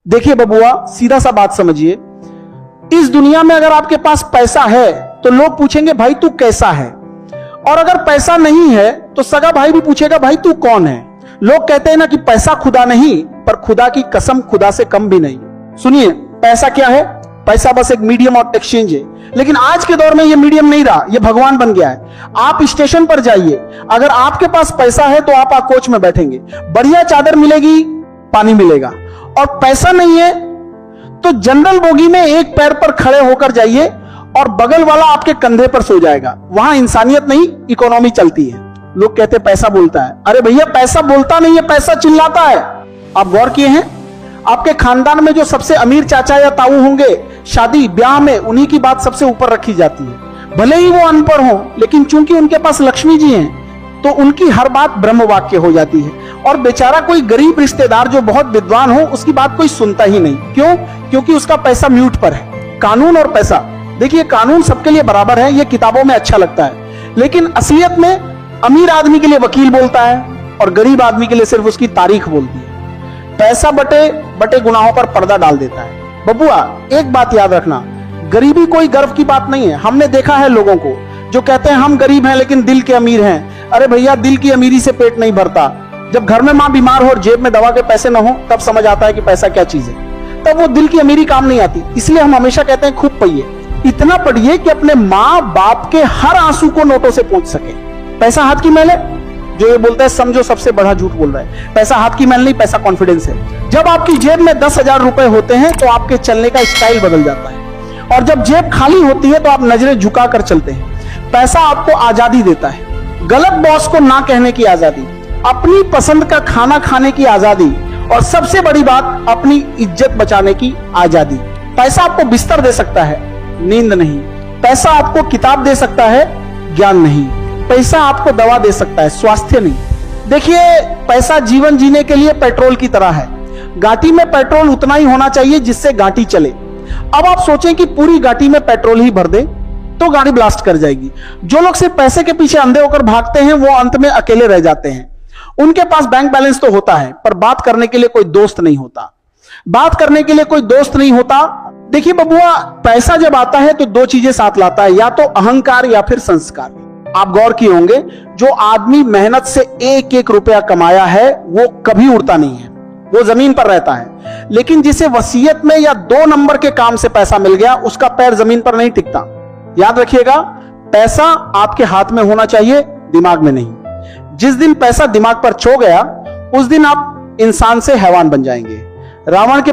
देखिए बबुआ, सीधा सा बात समझिए। इस दुनिया में अगर आपके पास पैसा है तो लोग पूछेंगे भाई तू कैसा है, और अगर पैसा नहीं है तो सगा भाई भी पूछेगा भाई तू कौन है। लोग कहते हैं ना कि पैसा खुदा नहीं, पर खुदा की कसम खुदा से कम भी नहीं। सुनिए, पैसा क्या है? पैसा बस एक मीडियम ऑफ एक्सचेंज है, लेकिन आज के दौर में ये मीडियम नहीं रहा, ये भगवान बन गया है। आप स्टेशन पर जाइए, अगर आपके पास पैसा है तो आप कोच में बैठेंगे, बढ़िया चादर मिलेगी, पानी मिलेगा। और पैसा नहीं है तो जनरल बोगी में एक पैर पर खड़े होकर जाइए और बगल वाला आपके कंधे पर सो जाएगा। वहां इंसानियत नहीं, इकोनॉमी चलती है। लोग कहते पैसा बोलता है। अरे भैया, पैसा बोलता नहीं है, पैसा चिल्लाता है। आप गौर किए हैं? आपके खानदान में जो सबसे अमीर चाचा या ताऊ होंगे, शादी ब्याह में उन्हीं की बात सबसे ऊपर रखी जाती है। भले ही वो अनपढ़ हो, लेकिन चूंकि उनके पास लक्ष्मी जी हैं तो उनकी हर बात ब्रह्म वाक्य हो जाती है। और बेचारा कोई गरीब रिश्तेदार जो बहुत विद्वान हो, उसकी बात कोई सुनता ही नहीं। क्यों? क्योंकि उसका पैसा म्यूट पर है। कानून और पैसा, देखिए कानून सबके लिए बराबर है, ये किताबों में अच्छा लगता है, लेकिन असलियत में अमीर आदमी के लिए वकील बोलता है और गरीब आदमी के लिए सिर्फ उसकी तारीख बोलती है। पैसा बटे बटे गुनाहों पर पर्दा डाल देता है। बबुआ, एक बात याद रखना, गरीबी कोई गर्व की बात नहीं है। हमने देखा है लोगों को जो कहते हैं हम गरीब हैं लेकिन दिल के अमीर हैं। अरे भैया, दिल की अमीरी से पेट नहीं भरता। जब घर में मां बीमार हो और जेब में दवा के पैसे न हो, तब समझ आता है कि पैसा क्या चीज है। तब वो दिल की अमीरी काम नहीं आती। इसलिए हम हमेशा कहते हैं खूब पढ़िए, इतना पढ़िए कि अपने माँ बाप के हर आंसू को नोटों से पहुंच सके। पैसा हाथ की मैल है, जो ये बोलता है समझो सबसे बड़ा झूठ बोल रहा है। पैसा हाथ की मैल नहीं, पैसा कॉन्फिडेंस है। जब आपकी जेब में 10,000 रुपए होते हैं तो आपके चलने का स्टाइल बदल जाता है, और जब जेब खाली होती है तो आप नजरें झुका कर चलते हैं। पैसा आपको आजादी देता है, गलत बॉस को ना कहने की आजादी, अपनी पसंद का खाना खाने की आजादी, और सबसे बड़ी बात अपनी इज्जत बचाने की आजादी। पैसा आपको बिस्तर दे सकता है, नींद नहीं। पैसा आपको किताब दे सकता है, ज्ञान नहीं। पैसा आपको दवा दे सकता है, स्वास्थ्य नहीं। देखिए, पैसा जीवन जीने के लिए पेट्रोल की तरह है। गाड़ी में पेट्रोल उतना ही होना चाहिए जिससे गाड़ी चले। अब आप सोचें कि पूरी गाड़ी में पेट्रोल ही भर दे तो गाड़ी ब्लास्ट कर जाएगी। जो लोग सिर्फ पैसे के पीछे अंधे होकर भागते हैं वो अंत में अकेले रह जाते हैं। उनके पास बैंक बैलेंस तो होता है, पर बात करने के लिए कोई दोस्त नहीं होता। बात करने के लिए कोई दोस्त नहीं होता। देखिए बबुआ, पैसा जब आता है तो दो चीजें साथ लाता है, या तो अहंकार या फिर संस्कार। आप गौर किए होंगे, जो आदमी मेहनत से एक एक रुपया कमाया है वो कभी उड़ता नहीं है, वो जमीन पर रहता है। लेकिन जिसे वसीयत में या 2 नंबर के काम से पैसा मिल गया, उसका पैर जमीन पर नहीं टिकता। याद रखिएगा, पैसा आपके हाथ में होना चाहिए, दिमाग में नहीं। जिस दिन पैसा दिमाग पर छो गया, उस दिन आप इंसान से हैवान बन जाएंगे। रावण के